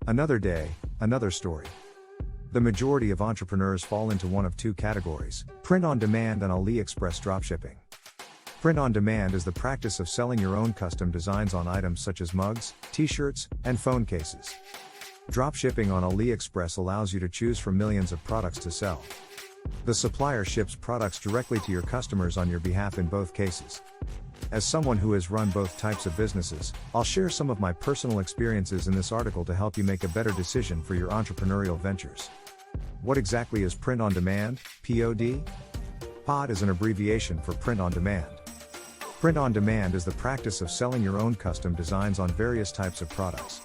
Another day, another story. The majority of entrepreneurs fall into one of two categories: print on demand and Aliexpress dropshipping. Print on demand is the practice of selling your own custom designs on items such as mugs, t-shirts, and phone cases. Dropshipping on Aliexpress allows you to choose from millions of products to sell. The supplier ships products directly to your customers on your behalf in both cases. As someone who has run both types of businesses, I'll share some of my personal experiences in this article to help you make a better decision for your entrepreneurial ventures. What exactly is print on demand, POD? POD is an abbreviation for print on demand. Print on demand is the practice of selling your own custom designs on various types of products.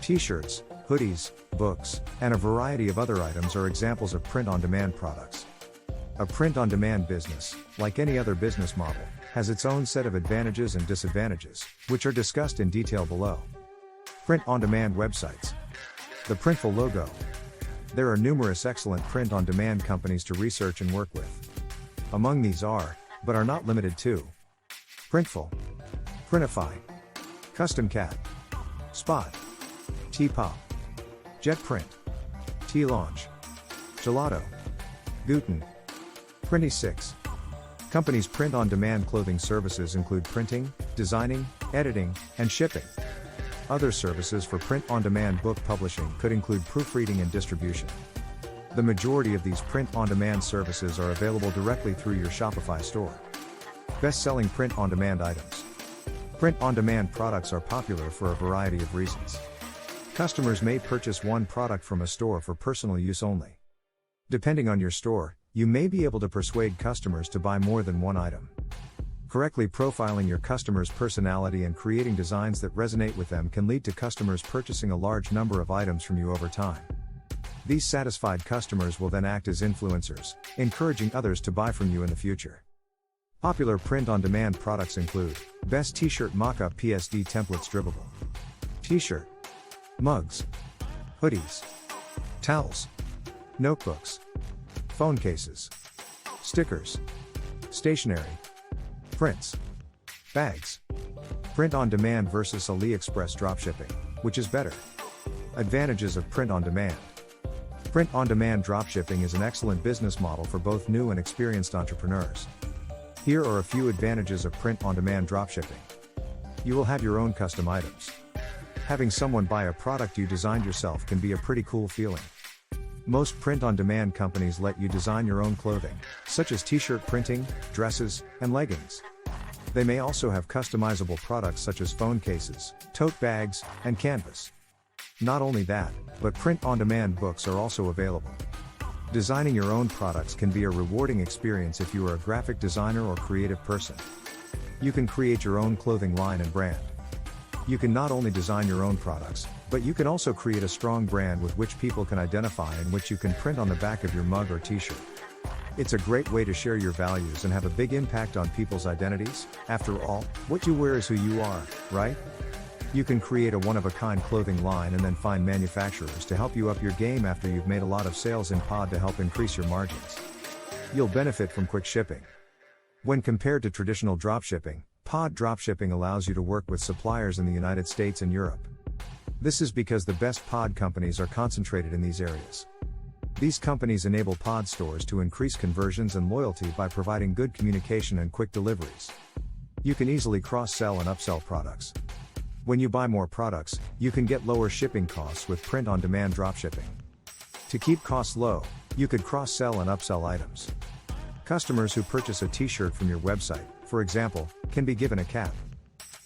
T-shirts, hoodies, books, and a variety of other items are examples of print on demand products. A print on demand business, like any other business model, has its own set of advantages and disadvantages, which are discussed in detail below. Print on demand websites. The Printful logo. There are numerous excellent print on demand companies to research and work with. Among these are, but are not limited to: Printful, Printify, Custom Cat, Spot, T-Pop, JetPrint, T-Launch, Gelato, Guten, Printy6. Companies' print-on-demand clothing services include printing, designing, editing, and shipping. Other services for print-on-demand book publishing could include proofreading and distribution. The majority of these print-on-demand services are available directly through your Shopify store. Best-selling print-on-demand items. Print-on-demand products are popular for a variety of reasons. Customers may purchase one product from a store for personal use only. Depending on your store, you may be able to persuade customers to buy more than one item. Correctly profiling your customer's personality and creating designs that resonate with them can lead to customers purchasing a large number of items from you over time. These satisfied customers will then act as influencers, encouraging others to buy from you in the future. Popular print-on-demand products include Best T-shirt Mock-up PSD Templates Dribbable T-shirt, mugs, hoodies, towels, notebooks, phone cases, stickers, stationery, prints, bags. Print on demand versus Aliexpress dropshipping. Which is better? Advantages of print on demand. Print on demand dropshipping is an excellent business model for both new and experienced entrepreneurs. Here are a few advantages of print on demand dropshipping. You will have your own custom items. Having someone buy a product you designed yourself can be a pretty cool feeling. Most print-on-demand companies let you design your own clothing, such as t-shirt printing, dresses, and leggings. They may also have customizable products such as phone cases, tote bags, and canvas. Not only that, but print-on-demand books are also available. Designing your own products can be a rewarding experience if you are a graphic designer or creative person. You can create your own clothing line and brand. You can not only design your own products, but you can also create a strong brand with which people can identify and which you can print on the back of your mug or t-shirt. It's a great way to share your values and have a big impact on people's identities. After all, what you wear is who you are, right? You can create a one-of-a-kind clothing line and then find manufacturers to help you up your game after you've made a lot of sales in POD to help increase your margins. You'll benefit from quick shipping. When compared to traditional dropshipping, POD dropshipping allows you to work with suppliers in the United States and Europe. This is because the best POD companies are concentrated in these areas. These companies enable POD stores to increase conversions and loyalty by providing good communication and quick deliveries. You can easily cross-sell and upsell products. When you buy more products, you can get lower shipping costs with print-on-demand dropshipping. To keep costs low, you could cross-sell and upsell items. Customers who purchase a t-shirt from your website, for example, can be given a cap.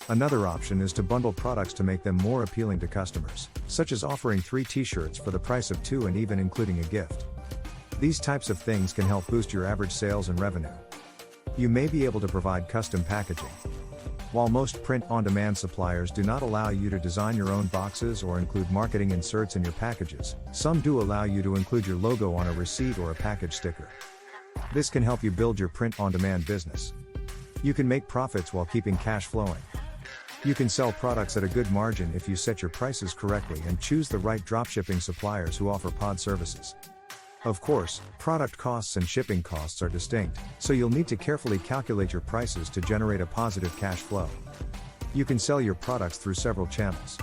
Another option is to bundle products to make them more appealing to customers, such as offering 3 t-shirts for the price of 2 and even including a gift. These types of things can help boost your average sales and revenue. You may be able to provide custom packaging. While most print-on-demand suppliers do not allow you to design your own boxes or include marketing inserts in your packages, some do allow you to include your logo on a receipt or a package sticker. This can help you build your print-on-demand business. You can make profits while keeping cash flowing. You can sell products at a good margin if you set your prices correctly and choose the right dropshipping suppliers who offer POD services. Of course, product costs and shipping costs are distinct, so you'll need to carefully calculate your prices to generate a positive cash flow. You can sell your products through several channels.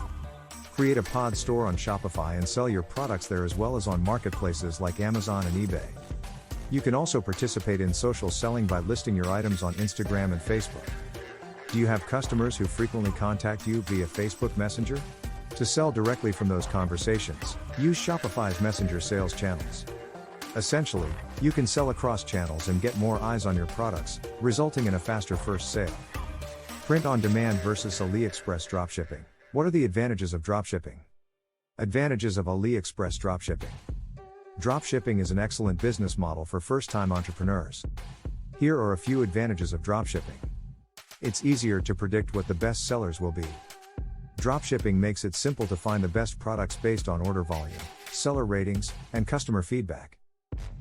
Create a pod store on Shopify and sell your products there as well as on marketplaces like Amazon and eBay. You can also participate in social selling by listing your items on Instagram and Facebook. Do you have customers who frequently contact you via Facebook Messenger? To sell directly from those conversations, use Shopify's Messenger sales channels. Essentially, you can sell across channels and get more eyes on your products, resulting in a faster first sale. Print on demand versus Aliexpress dropshipping. What are the advantages of dropshipping? Advantages of Aliexpress dropshipping. Dropshipping is an excellent business model for first-time entrepreneurs. Here are a few advantages of dropshipping. It's easier to predict what the best sellers will be. Dropshipping makes it simple to find the best products based on order volume, seller ratings, and customer feedback.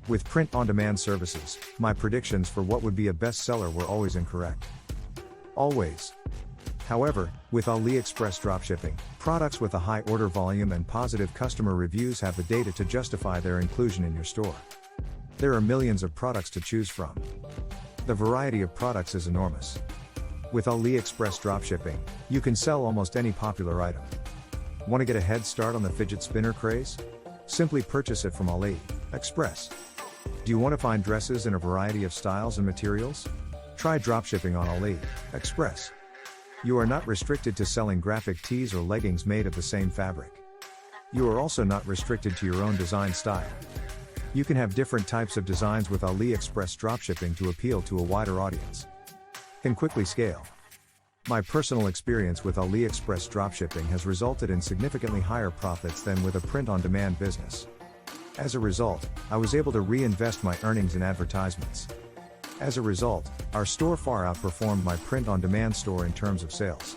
With print-on-demand services, my predictions for what would be a bestseller were always incorrect. Always. However, with Aliexpress dropshipping, products with a high order volume and positive customer reviews have the data to justify their inclusion in your store. There are millions of products to choose from. The variety of products is enormous. With Aliexpress dropshipping, you can sell almost any popular item. Want to get a head start on the fidget spinner craze? Simply purchase it from Aliexpress. Do you want to find dresses in a variety of styles and materials? Try dropshipping on Aliexpress. You are not restricted to selling graphic tees or leggings made of the same fabric. You are also not restricted to your own design style. You can have different types of designs with Aliexpress dropshipping to appeal to a wider audience. Can quickly scale. My personal experience with Aliexpress dropshipping has resulted in significantly higher profits than with a print-on-demand business. As a result, I was able to reinvest my earnings in advertisements. As a result, our store far outperformed my print-on-demand store in terms of sales.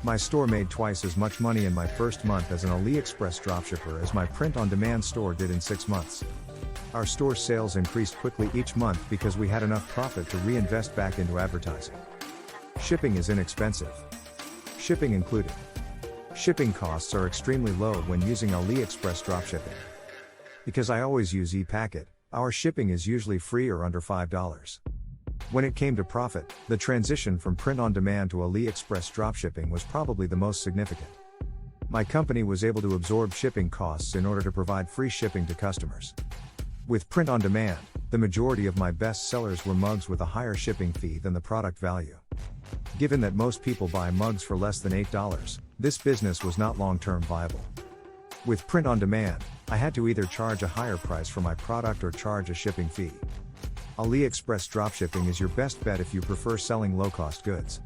My store made twice as much money in my first month as an Aliexpress dropshipper as my print-on-demand store did in 6 months. Our store sales increased quickly each month because we had enough profit to reinvest back into advertising. Shipping is inexpensive. Shipping included. Shipping costs are extremely low when using Aliexpress dropshipping. Because I always use ePacket, our shipping is usually free or under $5. When it came to profit, the transition from print-on-demand to Aliexpress dropshipping was probably the most significant. My company was able to absorb shipping costs in order to provide free shipping to customers. With print-on-demand, the majority of my best sellers were mugs with a higher shipping fee than the product value. Given that most people buy mugs for less than $8, this business was not long-term viable. With print-on-demand, I had to either charge a higher price for my product or charge a shipping fee. Aliexpress dropshipping is your best bet if you prefer selling low-cost goods.